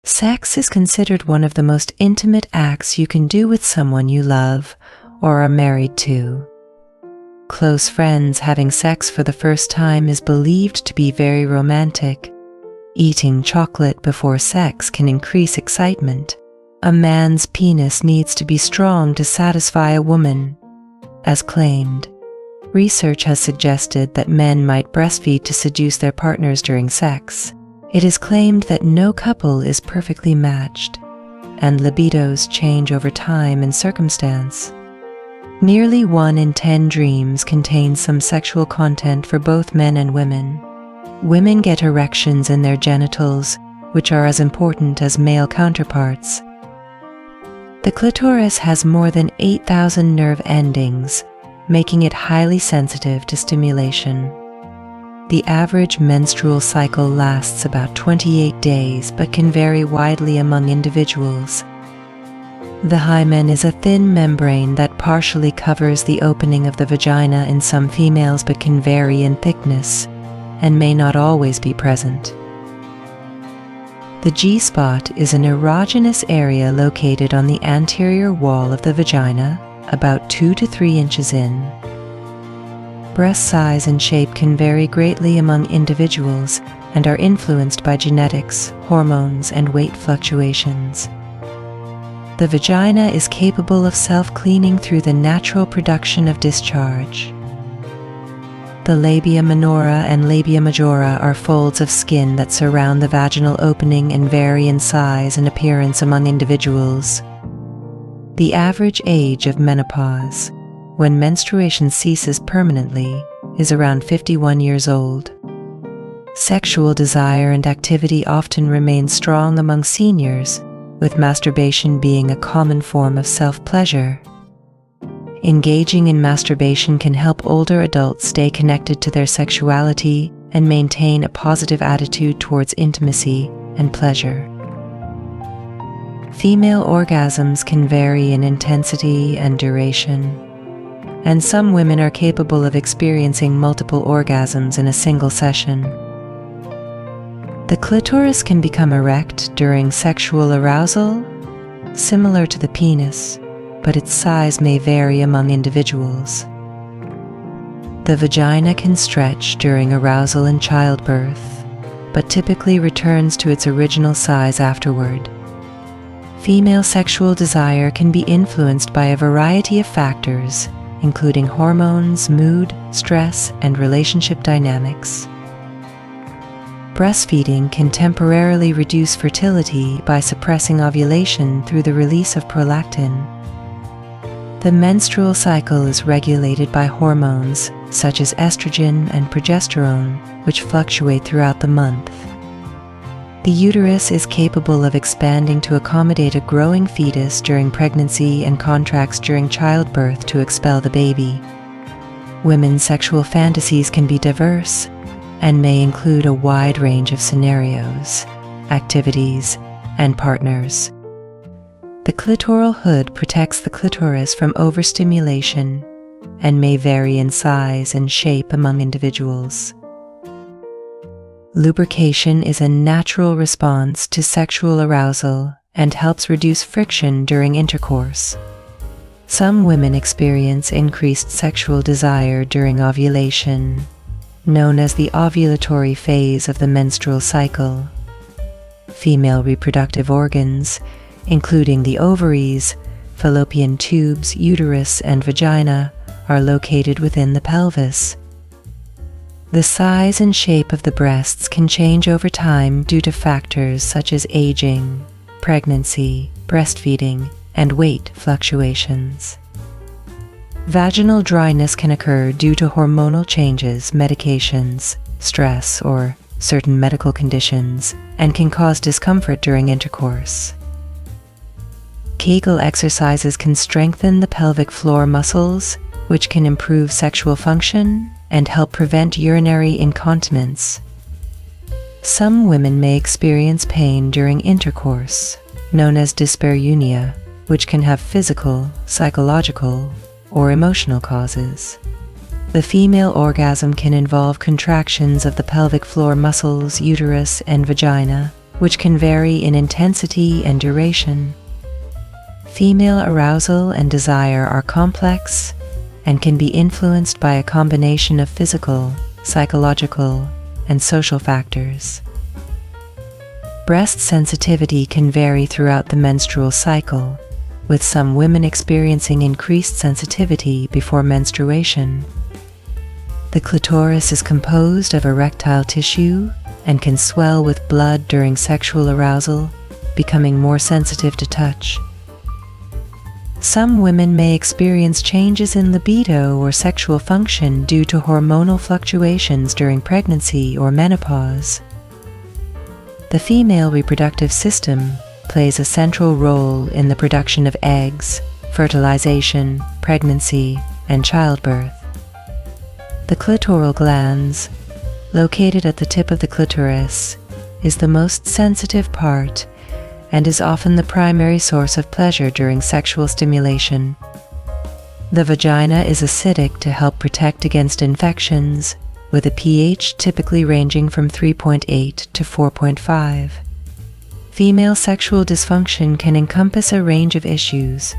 Sex is considered one of the most intimate acts you can do with someone you love or are married to. Close friends having sex for the first time is believed to be very romantic. Eating chocolate before sex can increase excitement. A man's penis needs to be strong to satisfy a woman, as claimed. Research has suggested that men might breastfeed to seduce their partners during sex. It is claimed that no couple is perfectly matched, and libidos change over time and circumstance. Nearly 1 in 10 dreams contain some sexual content for both men and women. Women get erections in their genitals, which are as important as male counterparts. The clitoris has more than 8,000 nerve endings, making it highly sensitive to stimulation. The average menstrual cycle lasts about 28 days but can vary widely among individuals. The hymen is a thin membrane that partially covers the opening of the vagina in some females but can vary in thickness and may not always be present. The G-spot is an erogenous area located on the anterior wall of the vagina, about 2 to 3 inches in. Breast size and shape can vary greatly among individuals and are influenced by genetics, hormones, and weight fluctuations. The vagina is capable of self-cleaning through the natural production of discharge. The labia minora and labia majora are folds of skin that surround the vaginal opening and vary in size and appearance among individuals. The average age of menopause, when menstruation ceases permanently, is around 51 years old. Sexual desire and activity often remain strong among seniors, with masturbation being a common form of self-pleasure. Engaging in masturbation can help older adults stay connected to their sexuality and maintain a positive attitude towards intimacy and pleasure. Female orgasms can vary in intensity and duration, and some women are capable of experiencing multiple orgasms in a single session. The clitoris can become erect during sexual arousal, similar to the penis, but its size may vary among individuals. The vagina can stretch during arousal and childbirth, but typically returns to its original size afterward. Female sexual desire can be influenced by a variety of factors, including hormones, mood, stress, and relationship dynamics. Breastfeeding can temporarily reduce fertility by suppressing ovulation through the release of prolactin. The menstrual cycle is regulated by hormones such as estrogen and progesterone, which fluctuate throughout the month. The uterus is capable of expanding to accommodate a growing fetus during pregnancy and contracts during childbirth to expel the baby. Women's sexual fantasies can be diverse and may include a wide range of scenarios, activities, and partners. The clitoral hood protects the clitoris from overstimulation and may vary in size and shape among individuals. Lubrication is a natural response to sexual arousal and helps reduce friction during intercourse. Some women experience increased sexual desire during ovulation, known as the ovulatory phase of the menstrual cycle. Female reproductive organs, including the ovaries, fallopian tubes, uterus, and vagina, are located within the pelvis. The size and shape of the breasts can change over time due to factors such as aging, pregnancy, breastfeeding, and weight fluctuations. Vaginal dryness can occur due to hormonal changes, medications, stress, or certain medical conditions, and can cause discomfort during intercourse. Kegel exercises can strengthen the pelvic floor muscles, which can improve sexual function and help prevent urinary incontinence. Some women may experience pain during intercourse, known as dyspareunia, which can have physical, psychological, or emotional causes. The female orgasm can involve contractions of the pelvic floor muscles, uterus, and vagina, which can vary in intensity and duration. Female arousal and desire are complex and can be influenced by a combination of physical, psychological, and social factors. Breast sensitivity can vary throughout the menstrual cycle, with some women experiencing increased sensitivity before menstruation. The clitoris is composed of erectile tissue and can swell with blood during sexual arousal, becoming more sensitive to touch. Some women may experience changes in libido or sexual function due to hormonal fluctuations during pregnancy or menopause. The female reproductive system plays a central role in the production of eggs, fertilization, pregnancy, and childbirth. The clitoral glands, located at the tip of the clitoris, is the most sensitive part and is often the primary source of pleasure during sexual stimulation. The vagina is acidic to help protect against infections, with a pH typically ranging from 3.8 to 4.5. Female sexual dysfunction can encompass a range of issues,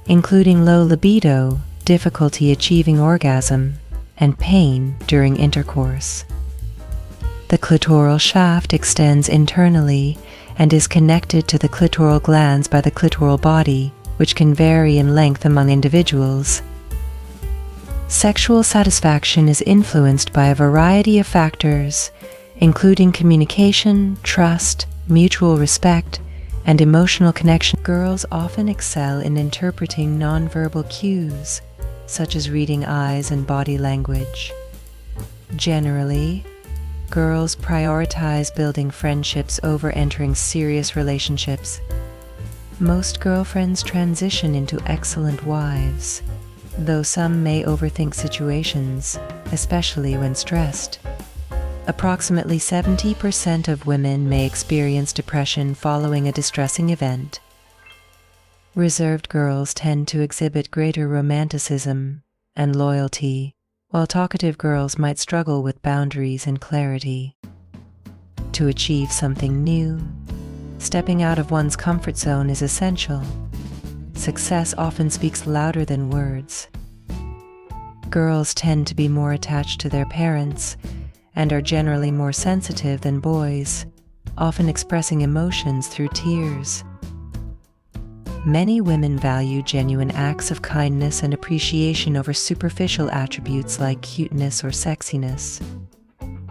including low libido, difficulty achieving orgasm, and pain during intercourse. The clitoral shaft extends internally and is connected to the clitoral glands by the clitoral body, which can vary in length among individuals. Sexual satisfaction is influenced by a variety of factors, including communication, trust, mutual respect, and emotional connection. Girls often excel in interpreting nonverbal cues, such as reading eyes and body language. Generally, girls prioritize building friendships over entering serious relationships. Most girlfriends transition into excellent wives, though some may overthink situations, especially when stressed. Approximately 70% of women may experience depression following a distressing event. Reserved girls tend to exhibit greater romanticism and loyalty, while talkative girls might struggle with boundaries and clarity. To achieve something new, stepping out of one's comfort zone is essential. Success often speaks louder than words. Girls tend to be more attached to their parents and are generally more sensitive than boys, often expressing emotions through tears. Many women value genuine acts of kindness and appreciation over superficial attributes like cuteness or sexiness.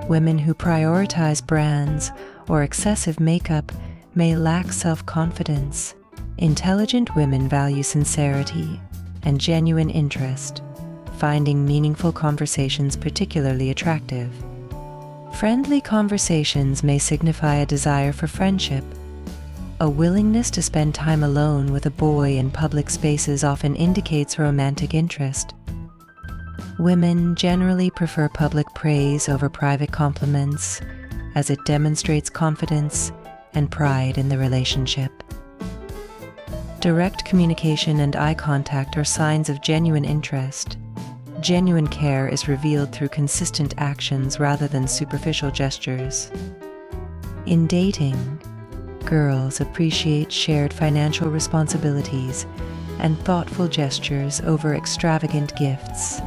Women who prioritize brands or excessive makeup may lack self-confidence. Intelligent women value sincerity and genuine interest, finding meaningful conversations particularly attractive. Friendly conversations may signify a desire for friendship. A willingness to spend time alone with a boy in public spaces often indicates romantic interest. Women generally prefer public praise over private compliments, as it demonstrates confidence and pride in the relationship. Direct communication and eye contact are signs of genuine interest. Genuine care is revealed through consistent actions rather than superficial gestures. In dating, girls appreciate shared financial responsibilities and thoughtful gestures over extravagant gifts.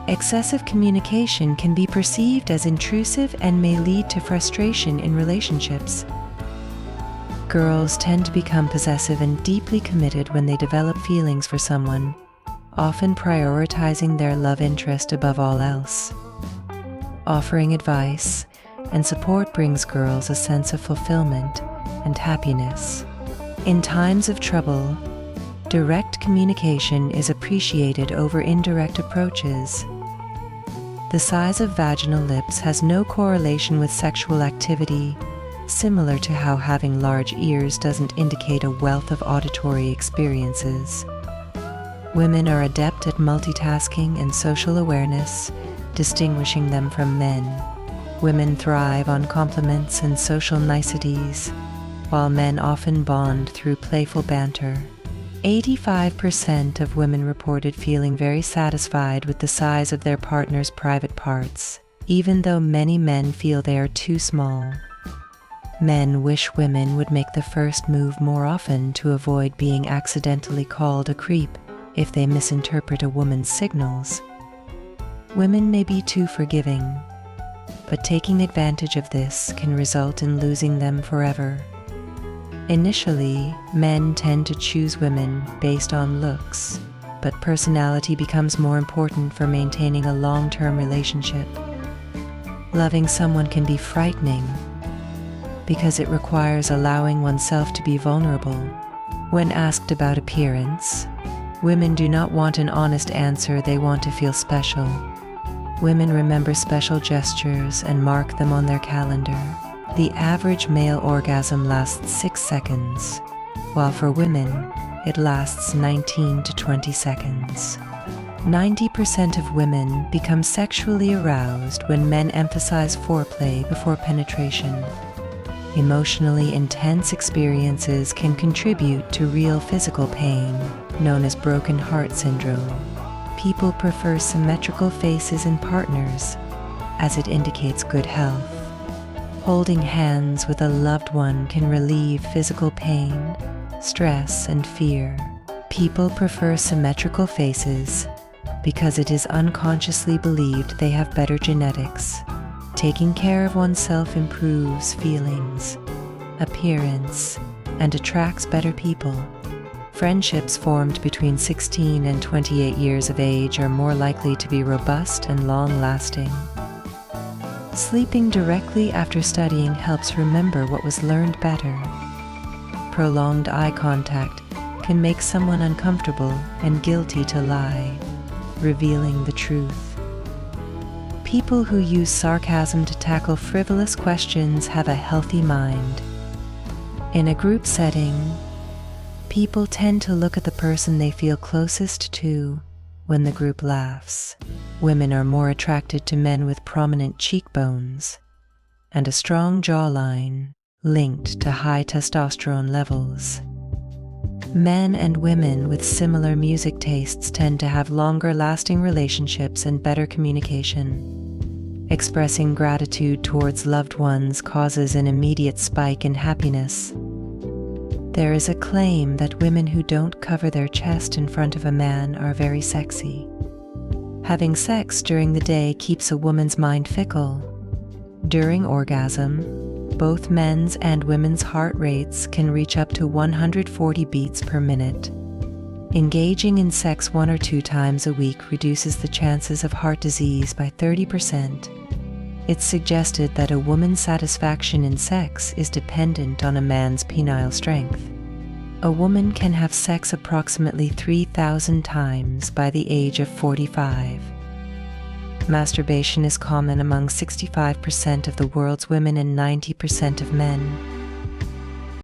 Excessive communication can be perceived as intrusive and may lead to frustration in relationships. Girls tend to become possessive and deeply committed when they develop feelings for someone, often prioritizing their love interest above all else. Offering advice and support brings girls a sense of fulfillment and happiness. In times of trouble, direct communication is appreciated over indirect approaches. The size of vaginal lips has no correlation with sexual activity, similar to how having large ears doesn't indicate a wealth of auditory experiences. Women are adept at multitasking and social awareness, distinguishing them from men. Women thrive on compliments and social niceties, while men often bond through playful banter. 85% of women reported feeling very satisfied with the size of their partner's private parts, even though many men feel they are too small. Men wish women would make the first move more often to avoid being accidentally called a creep if they misinterpret a woman's signals. Women may be too forgiving, but taking advantage of this can result in losing them forever. Initially, men tend to choose women based on looks, but personality becomes more important for maintaining a long-term relationship. Loving someone can be frightening because it requires allowing oneself to be vulnerable. When asked about appearance, women do not want an honest answer, they want to feel special. Women remember special gestures and mark them on their calendar. The average male orgasm lasts 6 seconds, while for women, it lasts 19 to 20 seconds. 90% of women become sexually aroused when men emphasize foreplay before penetration. Emotionally intense experiences can contribute to real physical pain, known as broken heart syndrome. People prefer symmetrical faces in partners, as it indicates good health. Holding hands with a loved one can relieve physical pain, stress, and fear. People prefer symmetrical faces because it is unconsciously believed they have better genetics. Taking care of oneself improves feelings, appearance, and attracts better people. Friendships formed between 16 and 28 years of age are more likely to be robust and long-lasting. Sleeping directly after studying helps remember what was learned better. Prolonged eye contact can make someone uncomfortable and guilty to lie, revealing the truth. People who use sarcasm to tackle frivolous questions have a healthy mind. In a group setting, people tend to look at the person they feel closest to when the group laughs. Women are more attracted to men with prominent cheekbones and a strong jawline linked to high testosterone levels. Men and women with similar music tastes tend to have longer-lasting relationships and better communication. Expressing gratitude towards loved ones causes an immediate spike in happiness. There is a claim that women who don't cover their chest in front of a man are very sexy. Having sex during the day keeps a woman's mind fickle. During orgasm, both men's and women's heart rates can reach up to 140 beats per minute. Engaging in sex 1 or 2 times a week reduces the chances of heart disease by 30%. It's suggested that a woman's satisfaction in sex is dependent on a man's penile strength. A woman can have sex approximately 3,000 times by the age of 45. Masturbation is common among 65% of the world's women and 90% of men.